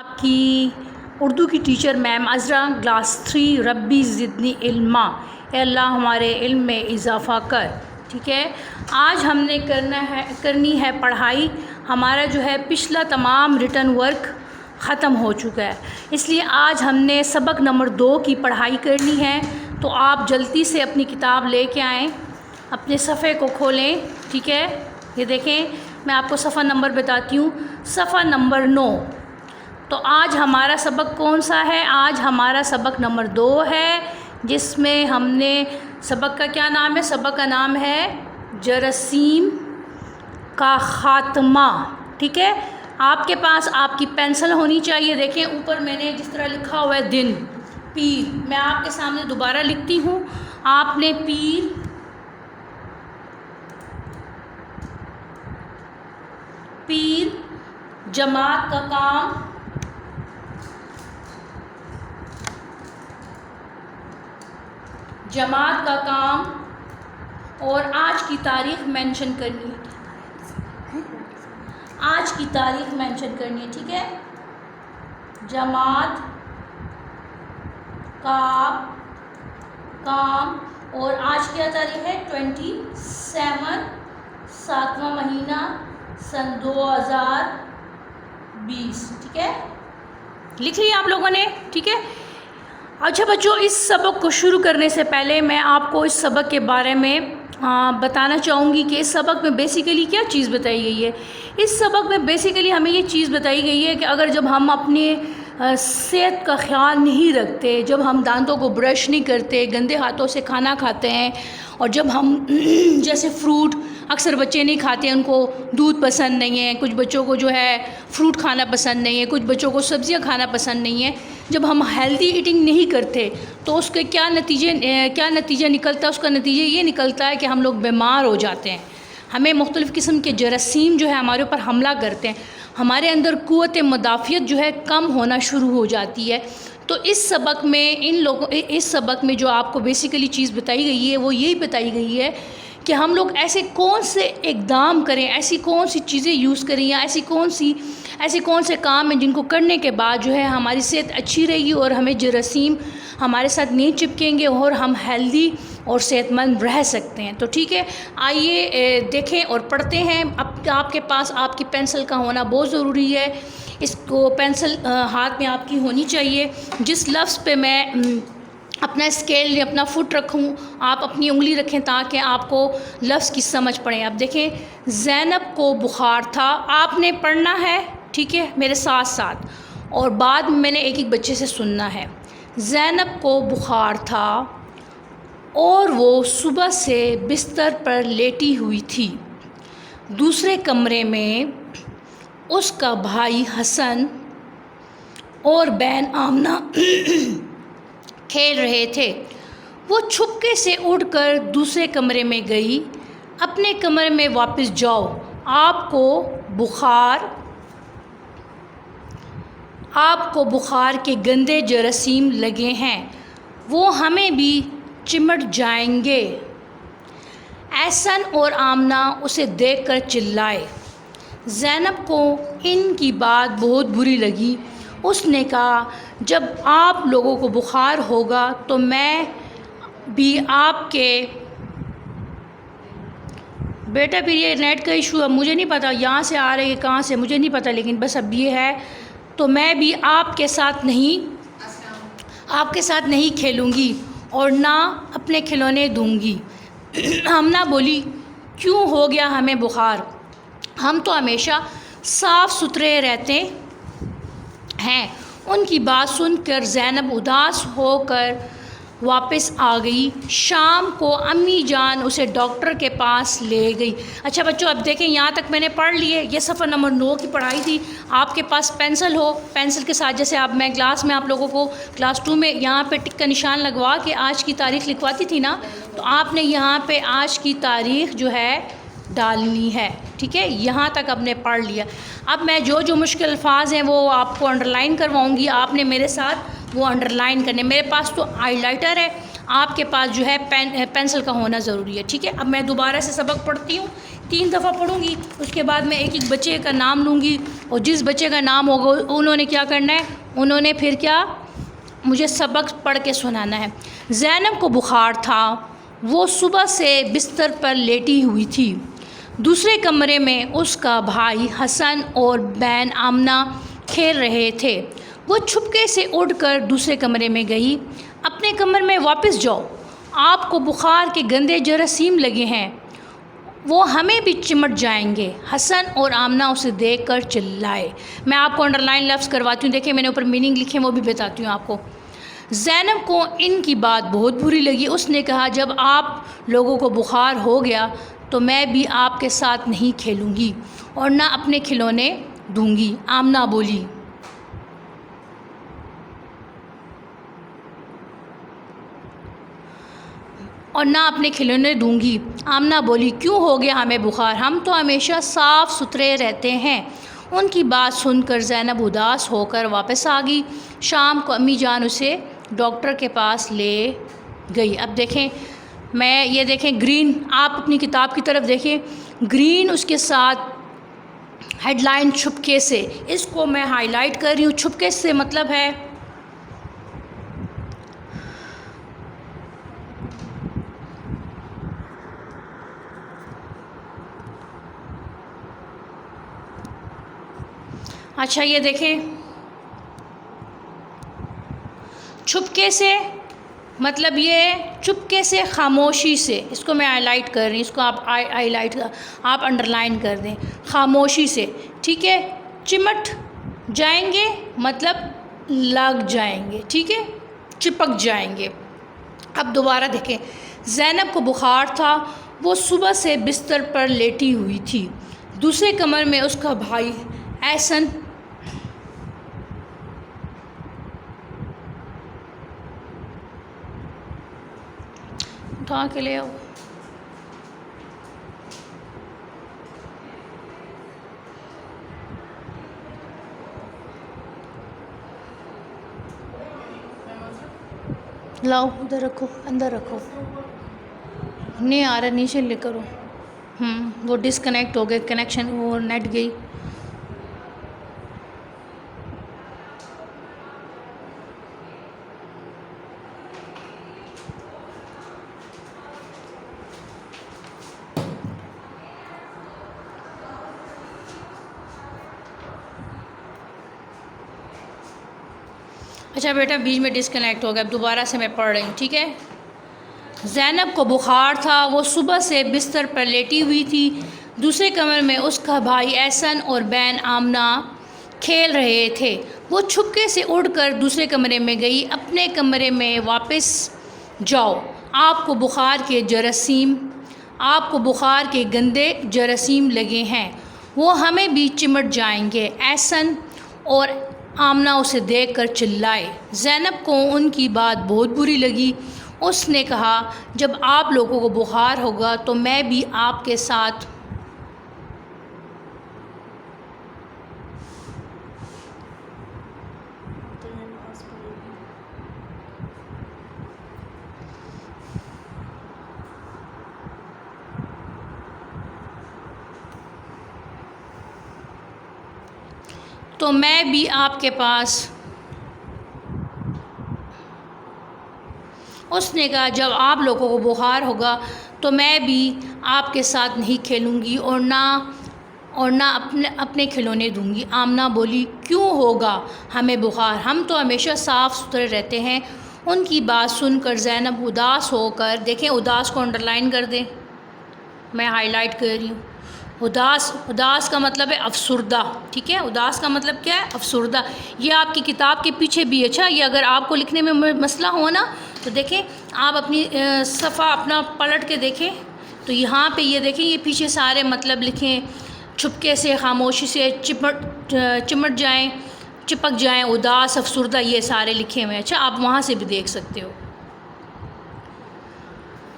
आपकी उर्दू की teacher ma'am Azra class 3 रब्बी ज़िदनी इल्मा। ए अल्लाह हमारे इल्म में इजाफ़ा कर। ठीक है, आज हमने करनी है पढ़ाई। हमारा जो है पिछला तमाम रिटन वर्क ख़त्म हो चुका है, इसलिए आज हमने सबक नंबर 2 की पढ़ाई करनी है। तो आप जल्दी से अपनी किताब लेके आएँ, अपने सफ़े को खोलें। ठीक है, ये देखें, मैं आपको सफ़ा नंबर बताती हूँ, सफ़ा नंबर 9। तो आज हमारा सबक कौन सा है? आज हमारा सबक नंबर 2 है, जिसमें हमने सबक का क्या नाम है? सबक का नाम है जरासीम का ख़ात्मा। ठीक है, आपके पास आपकी पेंसिल होनी चाहिए। देखें ऊपर मैंने जिस तरह लिखा हुआ है दिन पीर, मैं आपके सामने दोबारा लिखती हूँ। आपने पीर जमात का काम, जमात का काम और आज की तारीख़ मेंशन करनी है। आज की तारीख़ मेंशन करनी है। ठीक है, जमात का काम और आज क्या तारीख़ है? 27 7वां महीना सन 2020। ठीक है, लिख लिया आप लोगों ने? ठीक है, अच्छा बच्चों, इस सबक को शुरू करने से पहले मैं आपको इस सबक के बारे में बताना चाहूँगी कि इस सबक में बेसिकली क्या चीज़ बताई गई है। इस सबक में बेसिकली हमें ये चीज़ बताई गई है कि अगर जब हम अपने सेहत का ख्याल नहीं रखते, जब हम दांतों को ब्रश नहीं करते, गंदे हाथों से खाना खाते हैं, और जब हम जैसे फ्रूट अक्सर बच्चे नहीं खाते हैं, उनको दूध पसंद नहीं है, कुछ बच्चों को जो है फ्रूट खाना पसंद नहीं है, कुछ बच्चों को सब्ज़ियाँ खाना पसंद नहीं है। जब हम हेल्दी ईटिंग नहीं करते तो उसके क्या नतीजा निकलता है? उसका नतीजा ये निकलता है कि हम लोग बीमार हो जाते हैं। हमें मुख्तलिफ़ किस्म के जरासीम जो है हमारे ऊपर हमला करते हैं, हमारे अंदर क़ुव्वत मुदाफ़ियत जो है कम होना शुरू हो जाती है। तो इस सबक में जो आपको बेसिकली चीज़ बताई गई है वो यही बताई गई है कि हम लोग ऐसे कौन से इक़दाम करें, ऐसी कौन सी चीज़ें यूज़ करें, या ऐसे कौन से काम हैं जिनको करने के बाद जो है हमारी सेहत अच्छी रहेगी और हमें जरासीम हमारे साथ नहीं चिपकेंगे और हम हेल्दी और सेहतमंद रह सकते हैं। तो ठीक है, आइए देखें और पढ़ते हैं। अब आपके पास आपकी पेंसिल का होना बहुत ज़रूरी है। इसको पेंसिल हाथ में आपकी होनी चाहिए। जिस लफ्ज़ पे मैं अपना स्केल या अपना फुट रखूं, आप अपनी उंगली रखें ताकि आपको लफ्ज़ की समझ पड़े। अब देखें, ज़ैनब को बुखार था। आपने पढ़ना है, ठीक है, मेरे साथ साथ, और बाद में मैंने एक एक बच्चे से सुनना है। ज़ैनब को बुखार था और वो सुबह से बिस्तर पर लेटी हुई थी। दूसरे कमरे में उसका भाई हसन और बहन आमना खेल रहे थे। वो छुपके से उड़कर दूसरे कमरे में गई। अपने कमरे में वापस जाओ, आपको बुखार के गंदे जरासीम लगे हैं, वो हमें भी चिमट जाएंगे। एहसन और आमना उसे देखकर चिल्लाए। ज़ैनब को इनकी बात बहुत बुरी लगी। उसने कहा, जब आप लोगों को बुखार होगा तो मैं भी आपके बेटा, फिर ये नेट का इशू है, मुझे नहीं पता यहाँ से आ रही है कहाँ से, मुझे नहीं पता, लेकिन बस अब ये है, तो मैं भी आपके साथ नहीं खेलूँगी और ना अपने खिलौने दूँगी। आमना बोली, क्यों हो गया हमें बुखार? हम तो हमेशा साफ़ सुथरे रहते हैं। उनकी बात सुनकर ज़ैनब उदास होकर वापस आ गई। शाम को अम्मी जान उसे डॉक्टर के पास ले गई। अच्छा बच्चों, अब देखें, यहाँ तक मैंने पढ़ लिए। ये सफ़र नंबर 9 की पढ़ाई थी। आपके पास पेंसिल हो, पेंसिल के साथ जैसे मैं क्लास में आप लोगों को क्लास 2 में यहाँ पे टिक का निशान लगवा के आज की तारीख़ लिखवाती थी ना, तो आपने यहाँ पे आज की तारीख़ जो है डालनी है। ठीक है, यहाँ तक आपने पढ़ लिया। अब मैं जो मुश्किल अल्फाज हैं वो आपको अंडरलाइन करवाऊँगी, आपने मेरे साथ वो अंडरलाइन करने। मेरे पास तो हाइलाइटर है, आपके पास जो है पेंसिल का होना ज़रूरी है। ठीक है, अब मैं दोबारा से सबक पढ़ती हूँ 3 दफ़ा पढ़ूँगी, उसके बाद मैं एक एक बच्चे का नाम लूँगी और जिस बच्चे का नाम होगा उन्होंने क्या करना है, उन्होंने फिर क्या मुझे सबक पढ़ के सुनाना है। ज़ैनब को बुखार था, वो सुबह से बिस्तर पर लेटी हुई थी। दूसरे कमरे में उसका भाई हसन और बहन आमना खेल रहे थे। वो छुपके से उठकर दूसरे कमरे में गई। अपने कमरे में वापस जाओ, आपको बुखार के गंदे जरासीम लगे हैं, वो हमें भी चिमट जाएंगे। हसन और आमना उसे देखकर चिल्लाए। मैं आपको अंडरलाइन लफ्ज़ करवाती हूँ, देखिए मैंने ऊपर मीनिंग लिखे हैं वो भी बताती हूँ आपको। ज़ैनब को इनकी बात बहुत बुरी लगी। उसने कहा, जब आप लोगों को बुखार हो गया तो मैं भी आपके साथ नहीं खेलूँगी और ना अपने खिलौने दूँगी। आमना बोली, और ना अपने खिलौने दूंगी। आमना बोली, क्यों हो गया हमें बुखार, हम तो हमेशा साफ़ सुथरे रहते हैं। उनकी बात सुनकर ज़ैनब उदास होकर वापस आ गई। शाम को अम्मी जान उसे डॉक्टर के पास ले गई। अब देखें, मैं ये देखें ग्रीन, आप अपनी किताब की तरफ देखें, ग्रीन उसके साथ हेडलाइन छुपके से, इसको मैं हाईलाइट कर रही हूँ। छुपके से मतलब है अच्छा, ये देखें छुपके से मतलब ये चुपके से, खामोशी से, इसको मैं हाईलाइट कर रही हूँ, इसको आप हाईलाइट आप अंडरलाइन कर दें, खामोशी से, ठीक है। चिमट जाएंगे मतलब लग जाएंगे, ठीक है, चिपक जाएंगे। अब दोबारा देखें, ज़ैनब को बुखार था, वो सुबह से बिस्तर पर लेटी हुई थी। दूसरे कमरे में उसका भाई एहसन उठा के ले आओ। लाओ, उधर रखो, अंदर रखो। नहीं आ रहा, नीचे ले करो। वो डिस्कनेक्ट हो गए, कनेक्शन, वो नेट गई। अच्छा बेटा, बीच में डिस्कनेक्ट हो गया, अब दोबारा से मैं पढ़ रही हूँ, ठीक है। ज़ैनब को बुखार था, वो सुबह से बिस्तर पर लेटी हुई थी। दूसरे कमरे में उसका भाई एहसन और बहन आमना खेल रहे थे। वो छुपके से उड़कर दूसरे कमरे में गई। अपने कमरे में वापस जाओ, आपको बुखार के गंदे जरासीम लगे हैं, वो हमें भी चिमट जाएंगे। एहसन और आमना उसे देखकर चिल्लाए। ज़ैनब को उनकी बात बहुत बुरी लगी। उसने कहा, जब आप लोगों को बुखार होगा तो मैं भी आपके साथ आपके पास। उसने कहा, जब आप लोगों को बुखार होगा तो मैं भी आपके साथ नहीं खेलूँगी और ना अपने खिलौने दूँगी। आमना बोली, क्यों होगा हमें बुखार, हम तो हमेशा साफ़ सुथरे रहते हैं। उनकी बात सुनकर ज़ैनब उदास होकर, देखें उदास को अंडरलाइन कर दें, मैं हाईलाइट कर रही हूँ। उदास का मतलब है अफसुर्दा, ठीक है। उदास का मतलब क्या है, अफसुर्दा। ये आपकी किताब के पीछे भी, अच्छा ये अगर आपको लिखने में मसला हो ना तो देखें, आप अपनी सफ़ा अपना पलट के देखें तो यहाँ पे ये देखें, ये पीछे सारे मतलब लिखें, छुपके से, खामोशी से, चिमट जाएं, चिपक जाएं, उदास, अफसुर्दा, ये सारे लिखे हुए हैं। अच्छा, आप वहाँ से भी देख सकते हो।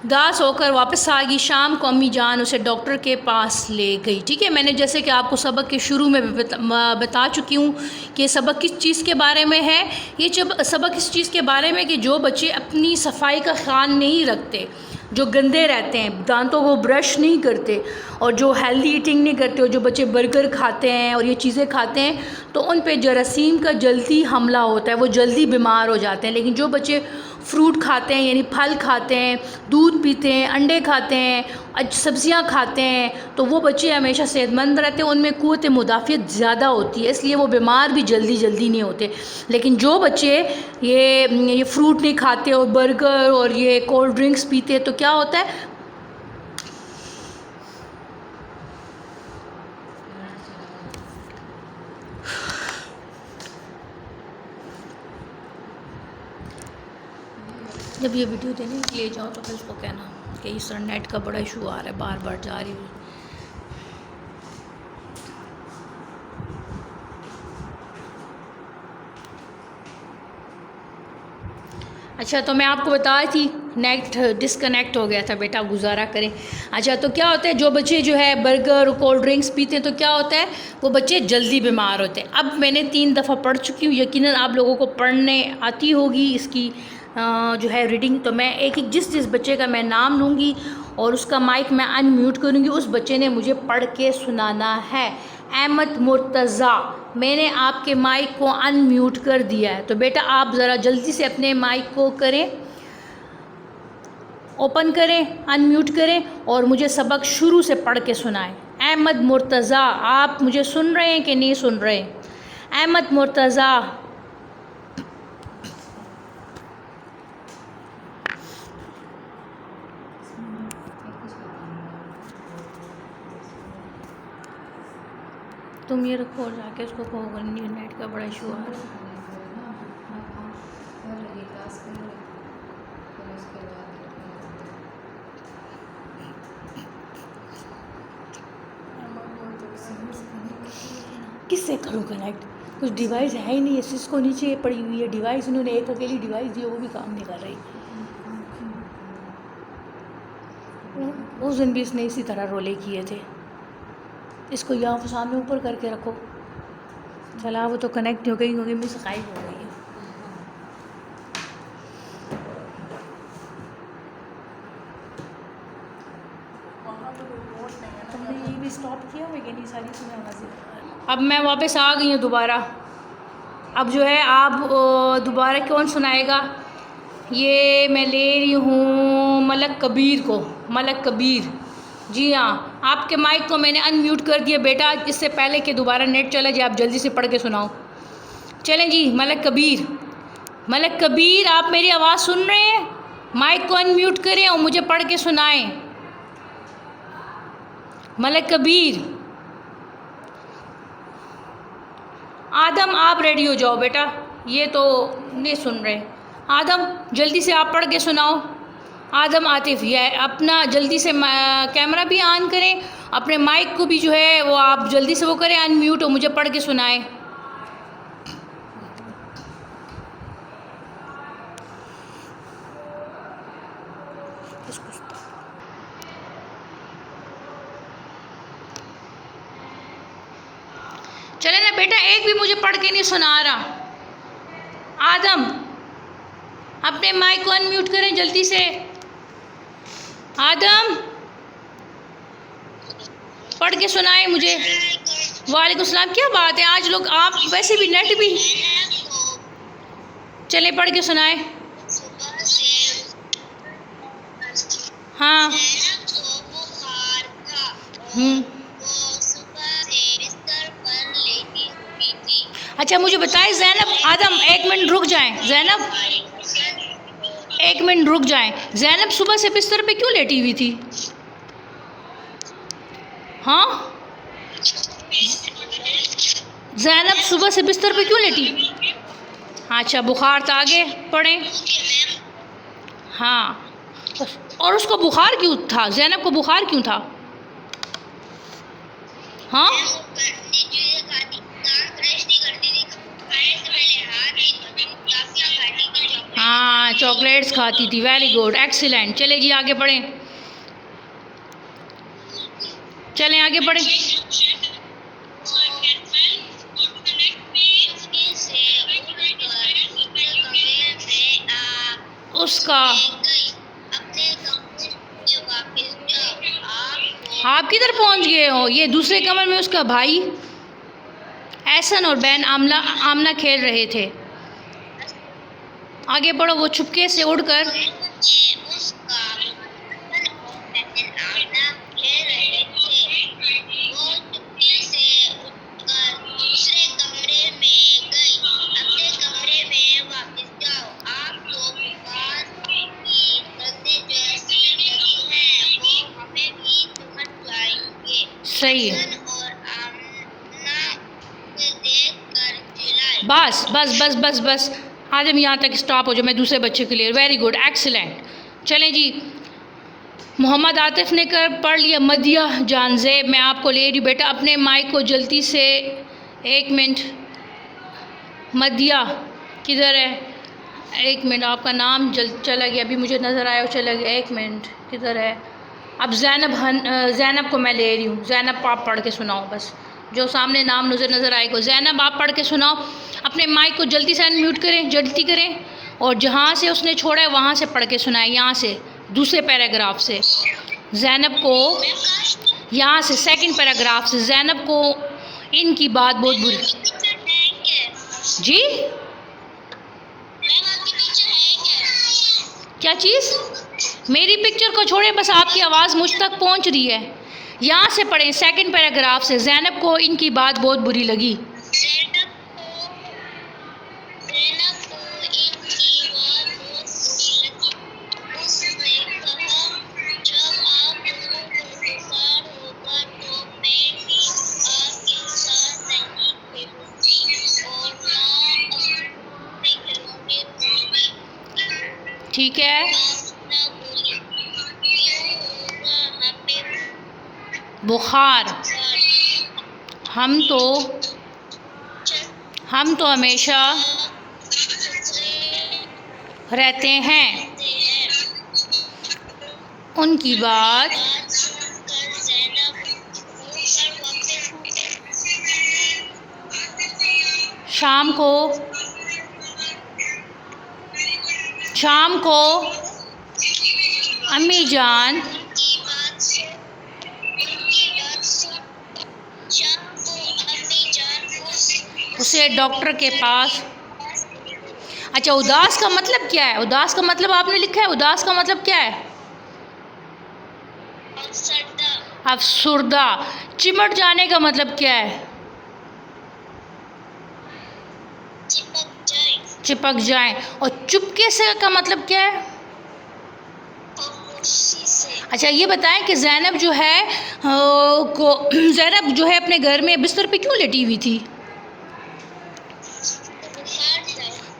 उदास होकर वापस आ गई। शाम को अम्मी जान उसे डॉक्टर के पास ले गई, ठीक है। मैंने जैसे कि आपको सबक के शुरू में बता चुकी हूँ कि सबक किस चीज़ के बारे में है। ये जब सबक इस चीज़ के बारे में कि जो बच्चे अपनी सफाई का ख्याल नहीं रखते, जो गंदे रहते हैं, दांतों को ब्रश नहीं करते और जो हेल्दी ईटिंग नहीं करते, और जो बच्चे बर्गर खाते हैं और ये चीज़ें खाते हैं, तो उन पे जरासीम का जल्दी हमला होता है, वो जल्दी बीमार हो जाते हैं। लेकिन जो बच्चे फ्रूट खाते हैं, यानी फल खाते हैं, दूध पीते हैं, अंडे खाते हैं, सब्जियां खाते हैं, तो वो बच्चे हमेशा सेहतमंद रहते हैं, उनमें क़ुव्वत मुदाफ़ियत ज़्यादा होती है, इसलिए वो बीमार भी जल्दी जल्दी नहीं होते। लेकिन जो बच्चे ये फ्रूट नहीं खाते और बर्गर और ये कोल्ड ड्रिंक्स पीते हैं, तो क्या होता है, जब ये वीडियो देने के लिए जाओ तो फिर उसको कहना कि इस नेट का बड़ा इशू आ रहा है, बार बार जा रही हूँ। अच्छा, तो मैं आपको बताई थी नेट डिस्कनेक्ट हो गया था बेटा, गुजारा करें। अच्छा, तो क्या होता है, जो बच्चे जो है बर्गर और कोल्ड ड्रिंक्स पीते हैं, तो क्या होता है, वो बच्चे जल्दी बीमार होते हैं। अब मैंने 3 दफ़ा पढ़ चुकी हूँ, यकीनन आप लोगों को पढ़ने आती होगी इसकी जो है रीडिंग। तो मैं एक एक जिस बच्चे का मैं नाम लूँगी और उसका माइक मैं अनम्यूट करूँगी, उस बच्चे ने मुझे पढ़ के सुनाना है। अहमद मुर्तज़ा, मैंने आपके माइक को अनम्यूट कर दिया है, तो बेटा आप ज़रा जल्दी से अपने माइक को करें, ओपन करें, अनम्यूट करें और मुझे सबक शुरू से पढ़ के सुनाएं। अहमद मुर्तज़ा, आप मुझे सुन रहे हैं कि नहीं सुन रहे? अहमद मुर्तज़ा। तुम ये रखो और जाके उसको कहो नेट का बड़ा इशू आ रहा है। किससे करूँ कनेक्ट? कुछ डिवाइस है ही नहीं है, सिस्को नीचे पड़ी हुई है डिवाइस, इन्होंने एक अकेली डिवाइस दी है, वो भी काम नहीं कर रही। उस दिन भी इसने इसी तरह रोले किए थे। इसको यहाँ सामने ऊपर करके रखो। चला, वो तो कनेक्ट हो गई होगी, मिस गायब हो गई है। तुमने ये भी स्टॉप किया हुआ कि नहीं? सारी सुना आवाज़ें। अब मैं वापस आ गई हूँ दोबारा। अब जो है आप दोबारा कौन सुनाएगा? ये मैं ले रही हूँ मलक कबीर को। मलक कबीर, जी हाँ, आपके माइक को मैंने अनम्यूट कर दिया बेटा, इससे पहले कि दोबारा नेट चला जाए। आप जल्दी से पढ़ के सुनाओ। चलें जी, मलक कबीर। मलक कबीर, आप मेरी आवाज़ सुन रहे हैं? माइक को अनम्यूट करें और मुझे पढ़ के सुनाएं। मलक कबीर। आदम, आप रेडी हो जाओ बेटा, ये तो नहीं सुन रहे। आदम, जल्दी से आप पढ़ के सुनाओ। आदम आतिफ, ये अपना जल्दी से कैमरा भी ऑन करें, अपने माइक को भी जो है वो आप जल्दी से वो करें अनम्यूट और मुझे पढ़ के सुनाएं। चले ना बेटा, एक भी मुझे पढ़ के नहीं सुना रहा। आदम, अपने माइक को अनम्यूट करें जल्दी से। आदम, पढ़ के सुनाए मुझे। वालेकुम सलाम। क्या बात है, आज लोग आप वैसे भी नेट भी। चले पढ़ के सुनाए। हाँ। अच्छा, मुझे बताएं ज़ैनब। आदम, 1 मिनट रुक जाएं। ज़ैनब, 1 मिनट रुक जाएं। ज़ैनब सुबह से बिस्तर पे क्यों लेटी हुई थी? हाँ, ज़ैनब सुबह से बिस्तर पे क्यों लेटी? अच्छा, बुखार था, आगे पढ़ें। हाँ, और उसको बुखार क्यों था? ज़ैनब को बुखार क्यों था? हाँ, हाँ, चॉकलेट्स खाती थी। Very good, excellent. चले जी, आगे बढ़ें। चलें आगे बढ़ें। उसका आप किधर पहुंच गए हो? ये दूसरे कमरे में उसका भाई एहसन और बहन आमना आमना खेल रहे थे। आगे बढ़ो। वो चुपके से उड़कर सही है। बस बस बस बस बस आज हम यहाँ तक स्टॉप हो जाओ। मैं दूसरे बच्चे के लिए वेरी गुड एक्सीलेंट। चलें जी, मोहम्मद आतिफ ने कर पढ़ लिया मदिया जान ज़ेब। मैं आपको ले रही हूँ बेटा, अपने माइक को जल्दी से। एक मिनट, मदिया किधर है? एक मिनट, आपका नाम चला गया, अभी मुझे नज़र आया वो चला गया। एक मिनट, किधर है? अब ज़ैनब को मैं ले रही हूँ। ज़ैनब आप पढ़ के सुनाओ, बस जो सामने नाम नज़र आएगा। ज़ैनब आप पढ़ के सुनाओ। अपने माइक को जल्दी से अनम्यूट करें, जल्दी करें, और जहाँ से उसने छोड़ा है वहाँ से पढ़ के सुनाए, यहाँ से दूसरे पैराग्राफ से। ज़ैनब को यहाँ से सेकंड पैराग्राफ से। ज़ैनब को इनकी बात बहुत बुरी। जी क्या चीज़? मेरी पिक्चर को छोड़े, बस आपकी आवाज़ मुझ तक पहुंच रही है। यहाँ से पढ़ें सेकंड पैराग्राफ से। ज़ैनब को इनकी बात बहुत बुरी लगी। ठीक है, बुखार। हम तो हमेशा रहते हैं। उनकी बात शाम को अम्मी जान उसे डॉक्टर के पास। अच्छा, उदास का मतलब क्या है? उदास का मतलब आपने लिखा है, उदास का मतलब क्या है? अफसुर्दा। चिमट जाने का मतलब क्या है? चिपक जाए। और चुपके से का मतलब क्या है? अच्छा, ये बताएं कि ज़ैनब जो है अपने घर में बिस्तर पे क्यों लेटी हुई थी?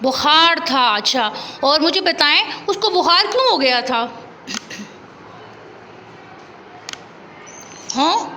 बुखार था। अच्छा, और मुझे बताएं उसको बुखार क्यों हो गया था? हाँ,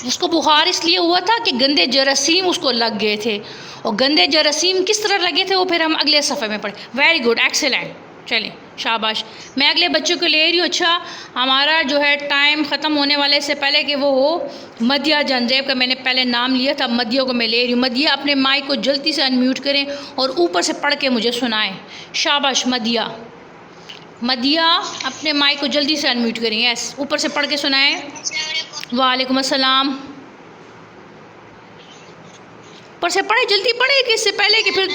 उसको बुखार इसलिए हुआ था कि गंदे जरासीम उसको लग गए थे। और गंदे जरासीम किस तरह लगे थे वो फिर हम अगले सफ़े में पढ़ें। Very good, excellent. चलिए, शाबाश। मैं अगले बच्चों को ले रही हूँ। अच्छा, हमारा जो है टाइम ख़त्म होने वाले से पहले कि वो हो मदिया जानजेब का मैंने पहले नाम लिया था, मदिया को मैं ले रही हूँ। मदिया अपने माइक को जल्दी से अनम्यूट करें और ऊपर से पढ़ के मुझे सुनाएं। शाबाश मदिया। मदिया अपने माइक को जल्दी से अनम्यूट करें। यस, ऊपर से पढ़ के सुनाएं। वालेकुम अस्सलाम। ऊपर से पढ़े, जल्दी पढ़े कि इससे पहले कि फिर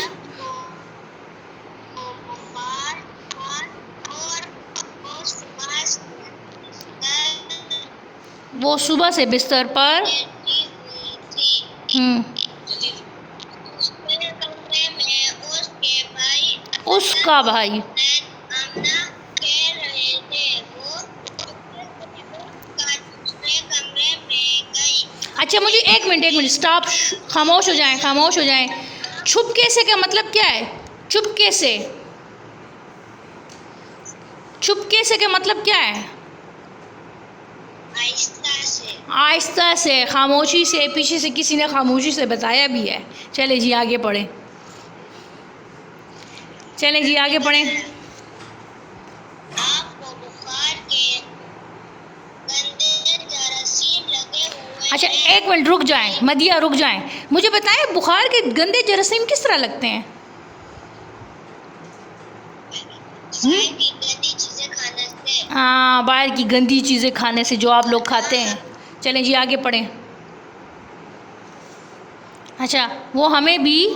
वो सुबह से बिस्तर पर उसका भाई। अच्छा, मुझे एक मिनट स्टॉप, खामोश हो जाएं। छुपके से का मतलब क्या है? छुपके से का मतलब क्या है? आहिस्ता से, खामोशी से। पीछे से किसी ने खामोशी से बताया भी है। चले जी आगे पढ़ें। अच्छा, एक मिनट रुक जाएं, मदिया रुक जाएं। मुझे बताएं बुखार के गंदे जरासीम किस तरह लगते हैं? हाँ, बाहर की गंदी चीज़ें खाने से जो आप लोग खाते हैं। चलें जी आगे पढ़ें। अच्छा, वो हमें भी